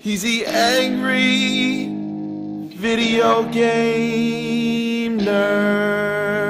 He's the angry video game nerd.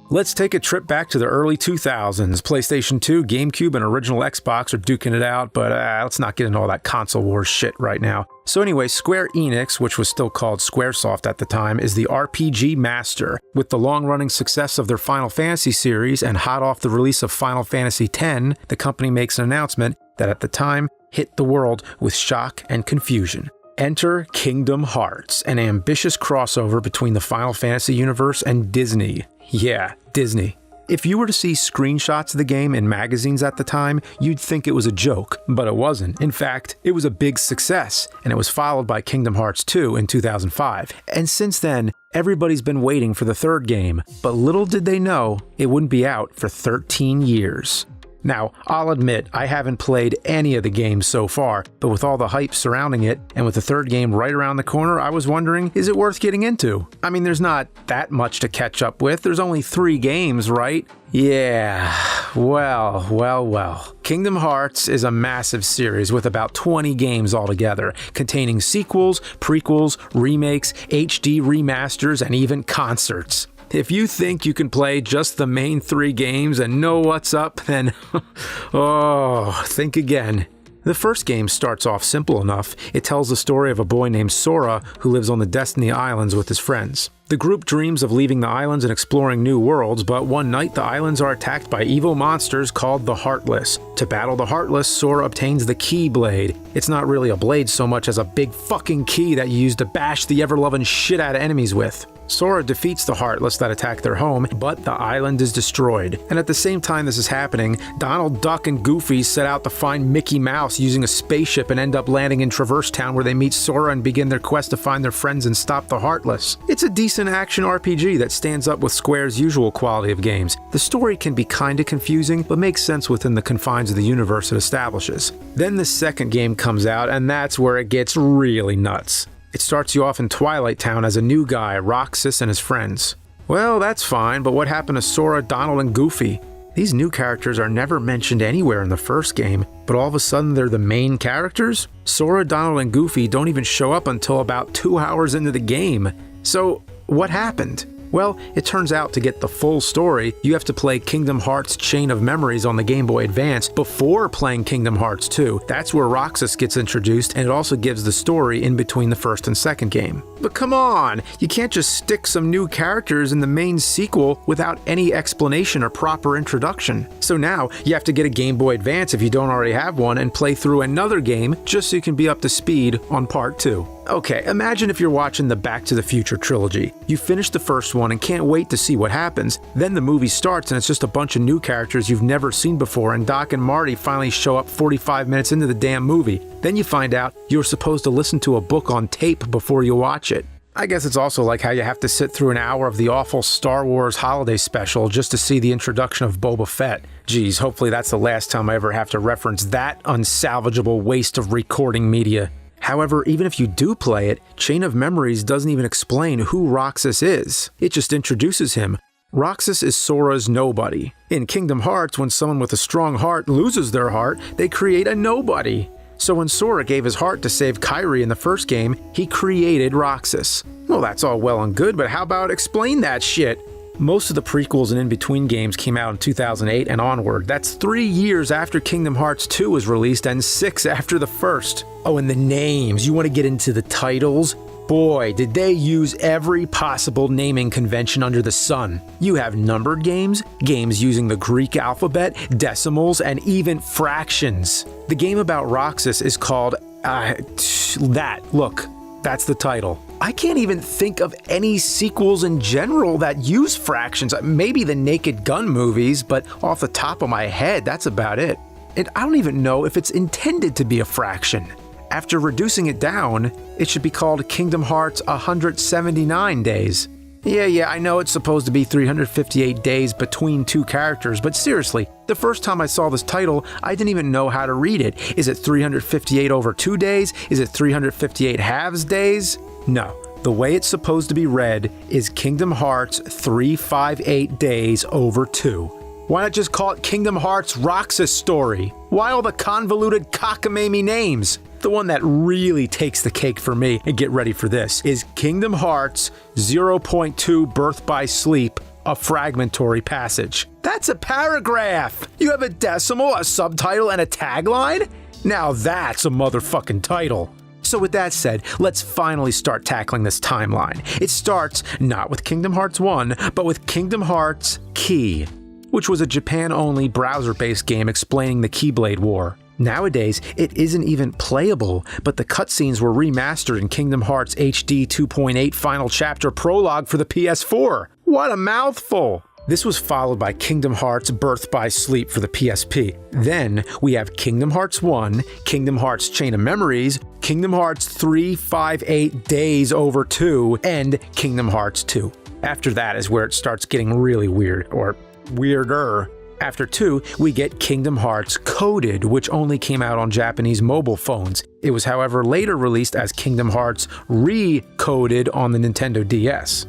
Let's take a trip back to the early 2000s. PlayStation 2, GameCube, and original Xbox are duking it out, but let's not get into all that console wars shit right now. So anyway, Square Enix, which was still called Squaresoft at the time, is the RPG master. With the long-running success of their Final Fantasy series and hot off the release of Final Fantasy X, the company makes an announcement that at the time hit the world with shock and confusion. Enter Kingdom Hearts, an ambitious crossover between the Final Fantasy universe and Disney. Yeah, Disney. If you were to see screenshots of the game in magazines at the time, you'd think it was a joke, but it wasn't. In fact, it was a big success, and it was followed by Kingdom Hearts 2 in 2005. And since then, everybody's been waiting for the third game, but little did they know it wouldn't be out for 13 years. Now, I'll admit, I haven't played any of the games so far, but with all the hype surrounding it, and with the third game right around the corner, I was wondering, is it worth getting into? I mean, there's not that much to catch up with. There's only 3 games, right? Yeah, well. Kingdom Hearts is a massive series with about 20 games altogether, containing sequels, prequels, remakes, HD remasters, and even concerts. If you think you can play just the main 3 games and know what's up, then think again. The first game starts off simple enough. It tells the story of a boy named Sora who lives on the Destiny Islands with his friends. The group dreams of leaving the islands and exploring new worlds, but one night the islands are attacked by evil monsters called the Heartless. To battle the Heartless, Sora obtains the Key Blade. It's not really a blade so much as a big fucking key that you use to bash the ever-loving shit out of enemies with. Sora defeats the Heartless that attack their home, but the island is destroyed. And at the same time this is happening, Donald Duck and Goofy set out to find Mickey Mouse using a spaceship and end up landing in Traverse Town where they meet Sora and begin their quest to find their friends and stop the Heartless. It's a decent action RPG that stands up with Square's usual quality of games. The story can be kinda confusing, but makes sense within the confines of the universe it establishes. Then the second game comes out, and that's where it gets really nuts. It starts you off in Twilight Town as a new guy, Roxas, and his friends. Well, that's fine, but what happened to Sora, Donald, and Goofy? These new characters are never mentioned anywhere in the first game, but all of a sudden they're the main characters? Sora, Donald, and Goofy don't even show up until about 2 hours into the game. So, what happened? Well, it turns out to get the full story, you have to play Kingdom Hearts Chain of Memories on the Game Boy Advance before playing Kingdom Hearts 2. That's where Roxas gets introduced, and it also gives the story in between the first and second game. But come on, you can't just stick some new characters in the main sequel without any explanation or proper introduction. So now, you have to get a Game Boy Advance if you don't already have one and play through another game just so you can be up to speed on part 2. Okay, imagine if you're watching the Back to the Future trilogy. You finish the first one and can't wait to see what happens. Then the movie starts and it's just a bunch of new characters you've never seen before, and Doc and Marty finally show up 45 minutes into the damn movie. Then you find out you were supposed to listen to a book on tape before you watch it. I guess it's also like how you have to sit through an hour of the awful Star Wars holiday special just to see the introduction of Boba Fett. Geez, hopefully that's the last time I ever have to reference that unsalvageable waste of recording media. However, even if you do play it, Chain of Memories doesn't even explain who Roxas is. It just introduces him. Roxas is Sora's nobody. In Kingdom Hearts, when someone with a strong heart loses their heart, they create a nobody. So when Sora gave his heart to save Kairi in the first game, he created Roxas. Well, that's all well and good, but how about explain that shit? Most of the prequels and in-between games came out in 2008 and onward. That's 3 years after Kingdom Hearts 2 was released and 6 after the first. Oh, and the names. You want to get into the titles? Boy, did they use every possible naming convention under the sun. You have numbered games, games using the Greek alphabet, decimals, and even fractions. The game about Roxas is called, Look, that's the title. I can't even think of any sequels in general that use fractions. Maybe the Naked Gun movies, but off the top of my head, that's about it. And I don't even know if it's intended to be a fraction. After reducing it down, it should be called Kingdom Hearts 179 Days. Yeah, I know it's supposed to be 358 days between 2 characters, but seriously, the first time I saw this title, I didn't even know how to read it. Is it 358 over 2 days? Is it 358 halves days? No, the way it's supposed to be read is Kingdom Hearts 358 days over 2. Why not just call it Kingdom Hearts Roxas Story? Why all the convoluted cockamamie names? The one that really takes the cake for me, and get ready for this, is Kingdom Hearts 0.2 Birth by Sleep, a fragmentary passage. That's a paragraph! You have a decimal, a subtitle, and a tagline? Now that's a motherfucking title. So with that said, let's finally start tackling this timeline. It starts not with Kingdom Hearts 1, but with Kingdom Hearts Key, which was a Japan-only browser-based game explaining the Keyblade War. Nowadays, it isn't even playable, but the cutscenes were remastered in Kingdom Hearts HD 2.8 Final Chapter Prologue for the PS4. What a mouthful! This was followed by Kingdom Hearts Birth by Sleep for the PSP. Then we have Kingdom Hearts 1, Kingdom Hearts Chain of Memories, Kingdom Hearts 358 Days Over 2, and Kingdom Hearts 2. After that is where it starts getting really weird, or weirder. After 2, we get Kingdom Hearts Coded, which only came out on Japanese mobile phones. It was however later released as Kingdom Hearts Recoded on the Nintendo DS.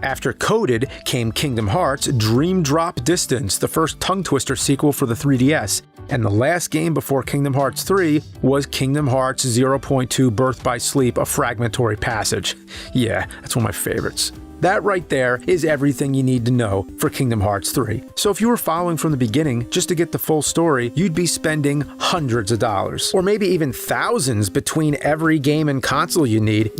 After Coded came Kingdom Hearts Dream Drop Distance, the first tongue twister sequel for the 3DS. And the last game before Kingdom Hearts 3 was Kingdom Hearts 0.2 Birth by Sleep, a fragmentary passage. Yeah, that's one of my favorites. That right there is everything you need to know for Kingdom Hearts 3. So if you were following from the beginning just to get the full story, you'd be spending hundreds of dollars, or maybe even thousands between every game and console you need,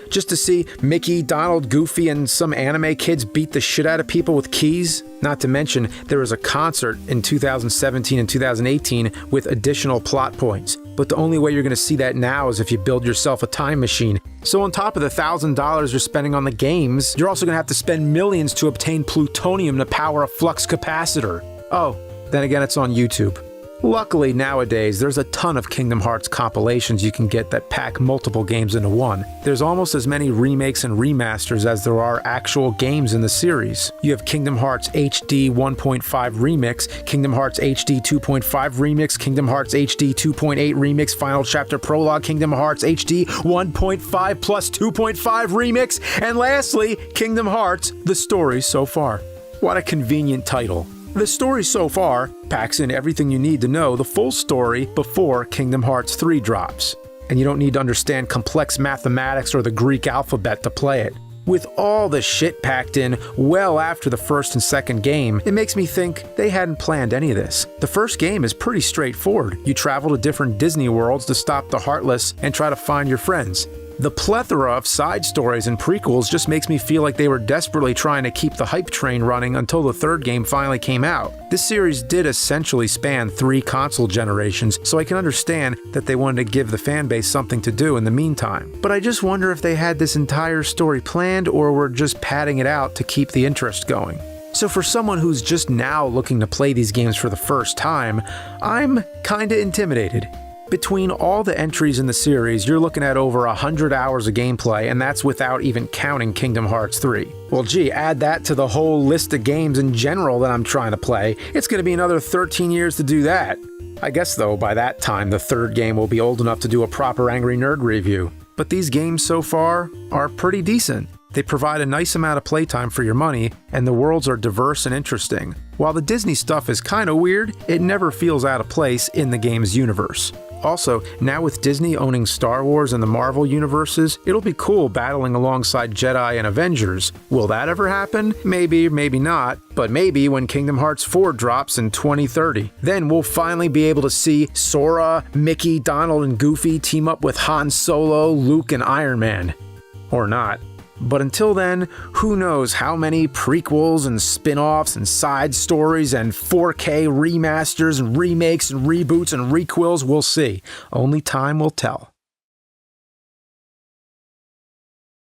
just to see Mickey, Donald, Goofy, and some anime kids beat the shit out of people with keys. Not to mention, there was a concert in 2017 and 2018 with additional plot points. But the only way you're going to see that now is if you build yourself a time machine. So on top of the $1,000 you're spending on the games, you're also going to have to spend millions to obtain plutonium to power a flux capacitor. Oh, then again, it's on YouTube. Luckily, nowadays, there's a ton of Kingdom Hearts compilations you can get that pack multiple games into one. There's almost as many remakes and remasters as there are actual games in the series. You have Kingdom Hearts HD 1.5 Remix, Kingdom Hearts HD 2.5 Remix, Kingdom Hearts HD 2.8 Remix, Final Chapter Prologue, Kingdom Hearts HD 1.5 plus 2.5 Remix, and lastly, Kingdom Hearts The Story So Far. What a convenient title. The Story So Far packs in everything you need to know the full story before Kingdom Hearts 3 drops. And you don't need to understand complex mathematics or the Greek alphabet to play it. With all the shit packed in well after the first and second game, it makes me think they hadn't planned any of this. The first game is pretty straightforward. You travel to different Disney worlds to stop the Heartless and try to find your friends. The plethora of side stories and prequels just makes me feel like they were desperately trying to keep the hype train running until the third game finally came out. This series did essentially span 3 console generations, so I can understand that they wanted to give the fanbase something to do in the meantime. But I just wonder if they had this entire story planned or were just padding it out to keep the interest going. So for someone who's just now looking to play these games for the first time, I'm kinda intimidated. Between all the entries in the series, you're looking at over 100 hours of gameplay, and that's without even counting Kingdom Hearts 3. Well gee, add that to the whole list of games in general that I'm trying to play, it's gonna be another 13 years to do that. I guess though, by that time, the third game will be old enough to do a proper Angry Nerd review. But these games so far are pretty decent. They provide a nice amount of playtime for your money, and the worlds are diverse and interesting. While the Disney stuff is kinda weird, it never feels out of place in the game's universe. Also, now with Disney owning Star Wars and the Marvel universes, it'll be cool battling alongside Jedi and Avengers. Will that ever happen? Maybe, maybe not, but maybe when Kingdom Hearts 4 drops in 2030. Then we'll finally be able to see Sora, Mickey, Donald, and Goofy team up with Han Solo, Luke, and Iron Man. Or not. But until then, who knows how many prequels and spin-offs and side stories and 4K remasters and remakes and reboots and requels we'll see. Only time will tell.